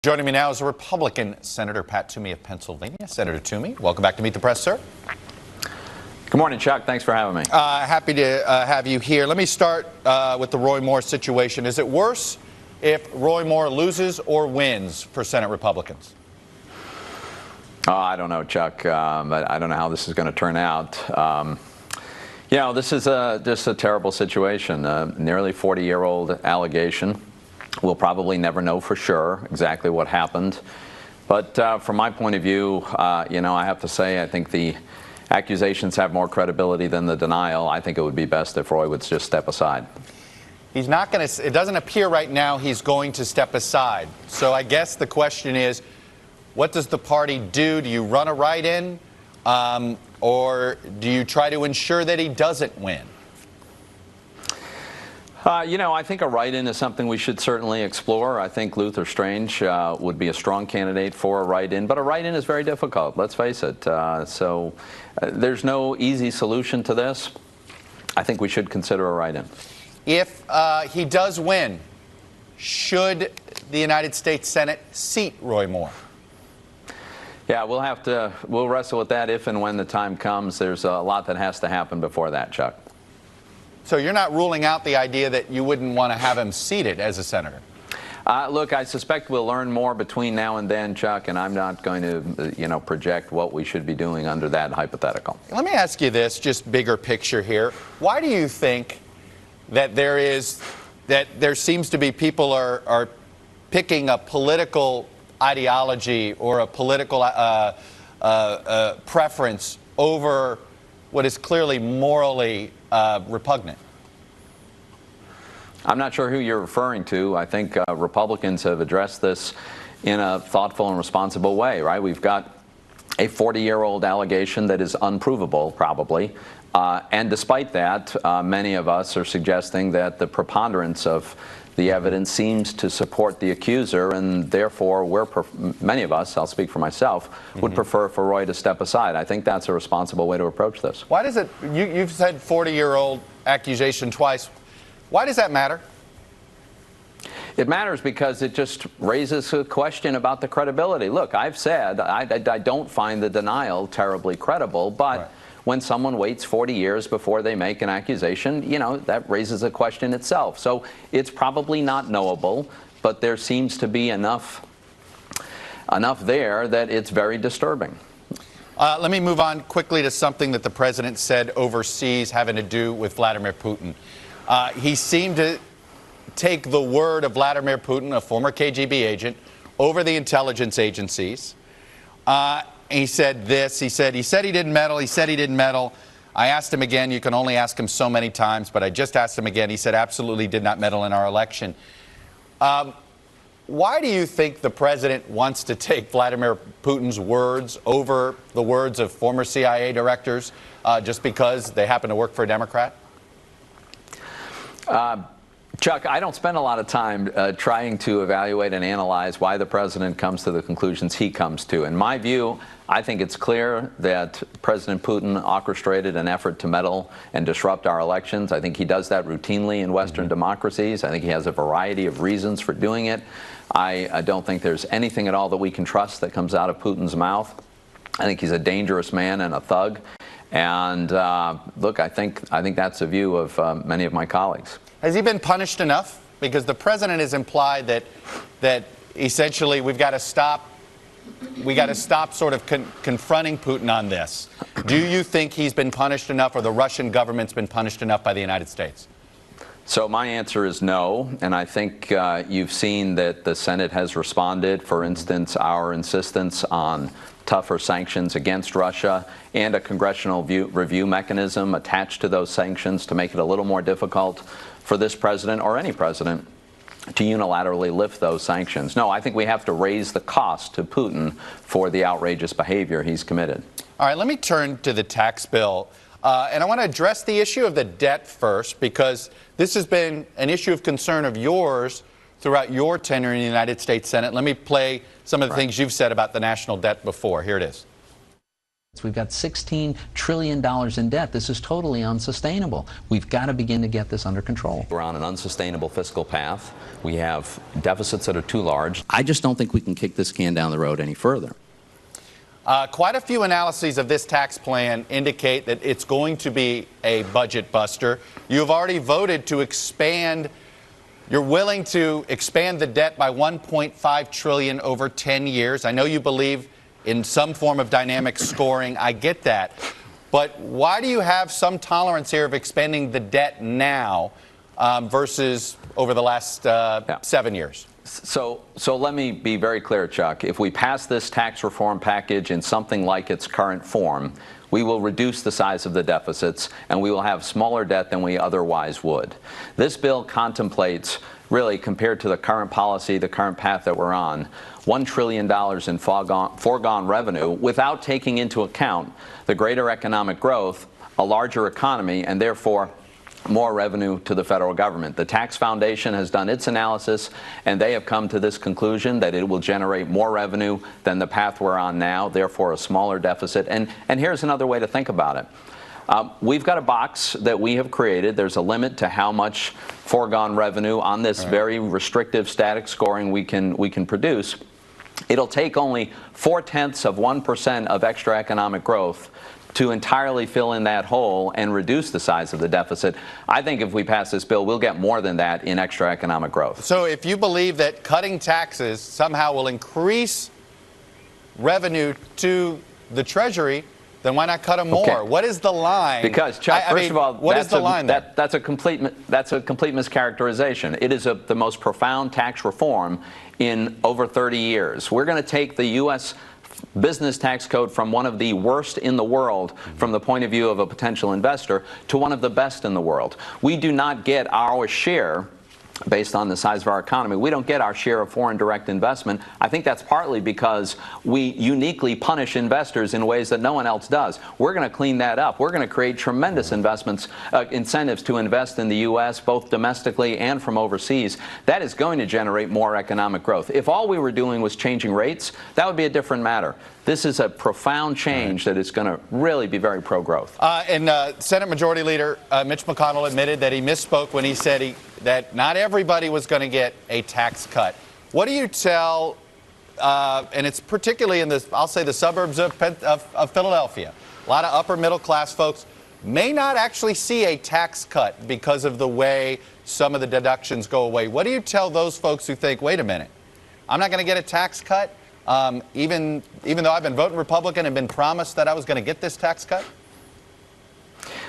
Joining me now is a Republican Senator Pat Toomey of Pennsylvania. Senator Toomey, welcome back to Meet the Press, sir. Good morning, Chuck. Thanks for having me. Happy to have you here. Let me start with the Roy Moore situation. Is it worse if Roy Moore loses or wins for Senate Republicans? I don't know, Chuck, but I don't know how this is going to turn out. This is just a terrible situation. Nearly 40-year-old allegation. We'll probably never know for sure exactly what happened. But from my point of view, I have to say I think the accusations have more credibility than the denial. I think it would be best if Roy would just step aside. He's not going to. It doesn't appear right now he's going to step aside. So I guess the question is, what does the party do? Do you run a write-in, or do you try to ensure that he doesn't win? I think a write-in is something we should certainly explore. I think Luther Strange would be a strong candidate for a write-in, but a write-in is very difficult, let's face it. So there's no easy solution to this. I think we should consider a write-in. If he does win, should the United States Senate seat Roy Moore? Yeah, we'll wrestle with that if and when the time comes. There's a lot that has to happen before that, Chuck. So you're not ruling out the idea that you wouldn't want to have him seated as a senator? Look, I suspect we'll learn more between now and then, Chuck, and I'm not going to, project what we should be doing under that hypothetical. Let me ask you this, just bigger picture here. Why do you think that there seems to be people are picking a political ideology or a political preference over what is clearly morally repugnant? I'm not sure who you're referring to. I think Republicans have addressed this in a thoughtful and responsible way, right? We've got a 40-year-old allegation that is unprovable, probably. And despite that, many of us are suggesting that the preponderance of the evidence seems to support the accuser, and therefore many of us, I'll speak for myself, would prefer for Roy to step aside. I think that's a responsible way to approach this. Why does it, you've said 40-year-old accusation twice. Why does that matter? It matters because it just raises a question about the credibility. Look, I've said I don't find the denial terribly credible, but right. When someone waits 40 years before they make an accusation, that raises a question itself. So it's probably not knowable, but there seems to be enough there that it's very disturbing. Let me move on quickly to something that the president said overseas having to do with Vladimir Putin. He seemed to take the word of Vladimir Putin, a former KGB agent, over the intelligence agencies. He said this, he said he didn't meddle, he said he didn't meddle. I asked him again, you can only ask him so many times, but I just asked him again. He said absolutely did not meddle in our election. Why do you think the president wants to take Vladimir Putin's words over the words of former CIA directors just because they happen to work for a Democrat? Chuck, I don't spend a lot of time trying to evaluate and analyze why the president comes to the conclusions he comes to. In my view, I think it's clear that President Putin orchestrated an effort to meddle and disrupt our elections. I think he does that routinely in Western democracies. I think he has a variety of reasons for doing it. I don't think there's anything at all that we can trust that comes out of Putin's mouth. I think he's a dangerous man and a thug. And look, I think that's the view of many of my colleagues. Has he been punished enough? Because the president has implied that essentially we've got to stop sort of confronting Putin on this. Do you think he's been punished enough, or the Russian government's been punished enough by the United States? So my answer is no, and I think you've seen that the Senate has responded. For instance, our insistence on tougher sanctions against Russia and a congressional review mechanism attached to those sanctions to make it a little more difficult for this president or any president to unilaterally lift those sanctions. No, I think we have to raise the cost to Putin for the outrageous behavior he's committed. All right, let me turn to the tax bill. And I want to address the issue of the debt first, because this has been an issue of concern of yours throughout your tenure in the United States Senate. Let me play some of the things you've said about the national debt before. Here it is. We've got $16 trillion in debt. This is totally unsustainable. We've got to begin to get this under control. We're on an unsustainable fiscal path. We have deficits that are too large. I just don't think we can kick this can down the road any further. Quite a few analyses of this tax plan indicate that it's going to be a budget buster. You've already voted to expand. You're willing to expand the debt by $1.5 trillion over 10 years. I know you believe in some form of dynamic scoring. I get that. But why do you have some tolerance here of expanding the debt now versus over the last 7 years? So let me be very clear, Chuck. If we pass this tax reform package in something like its current form, we will reduce the size of the deficits and we will have smaller debt than we otherwise would. This bill contemplates, really, compared to the current policy, the current path that we're on, $1 trillion in foregone revenue without taking into account the greater economic growth, a larger economy, and therefore more revenue to the federal government. The Tax Foundation has done its analysis, and they have come to this conclusion that it will generate more revenue than the path we're on now, therefore a smaller deficit. And here's another way to think about it. We've got a box that we have created. There's a limit to how much foregone revenue on this very restrictive static scoring we can produce. It'll take only 0.4% of extra economic growth to entirely fill in that hole and reduce the size of the deficit. I think if we pass this bill, we'll get more than that in extra economic growth. So if you believe that cutting taxes somehow will increase revenue to the Treasury, then why not cut them more? Okay. What is the line? Because, Chuck, first of all, what is the line there? That's a complete mischaracterization. It is the most profound tax reform in over 30 years. We're going to take the U.S. business tax code from one of the worst in the world from the point of view of a potential investor to one of the best in the world. We do not get our share based on the size of our economy. We don't get our share of foreign direct investment. I think that's partly because we uniquely punish investors in ways that no one else does. We're going to clean that up. We're going to create tremendous incentives to invest in the U.S., both domestically and from overseas. That is going to generate more economic growth. If all we were doing was changing rates, that would be a different matter. This is a profound change that is going to really be very pro-growth. And Senate Majority Leader Mitch McConnell admitted that he misspoke when he said that not everybody was going to get a tax cut. What do you tell, and it's particularly in I'll say the suburbs of Philadelphia, a lot of upper middle class folks may not actually see a tax cut because of the way some of the deductions go away. What do you tell those folks who think, wait a minute, I'm not going to get a tax cut? Even though I've been voting Republican and been promised that I was going to get this tax cut?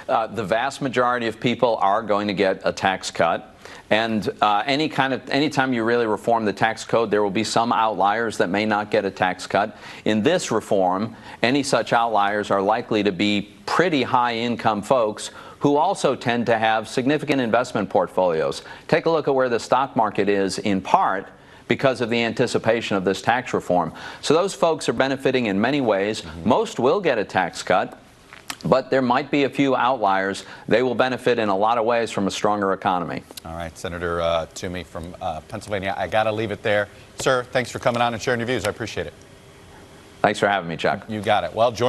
The vast majority of people are going to get a tax cut. And anytime you really reform the tax code, there will be some outliers that may not get a tax cut. In this reform, any such outliers are likely to be pretty high-income folks who also tend to have significant investment portfolios. Take a look at where the stock market is, in part because of the anticipation of this tax reform. So those folks are benefiting in many ways. Most will get a tax cut, but there might be a few outliers. They will benefit in a lot of ways from a stronger economy. All right, Senator Toomey from Pennsylvania. I got to leave it there. Sir, thanks for coming on and sharing your views. I appreciate it. Thanks for having me, Chuck. You got it. Well, join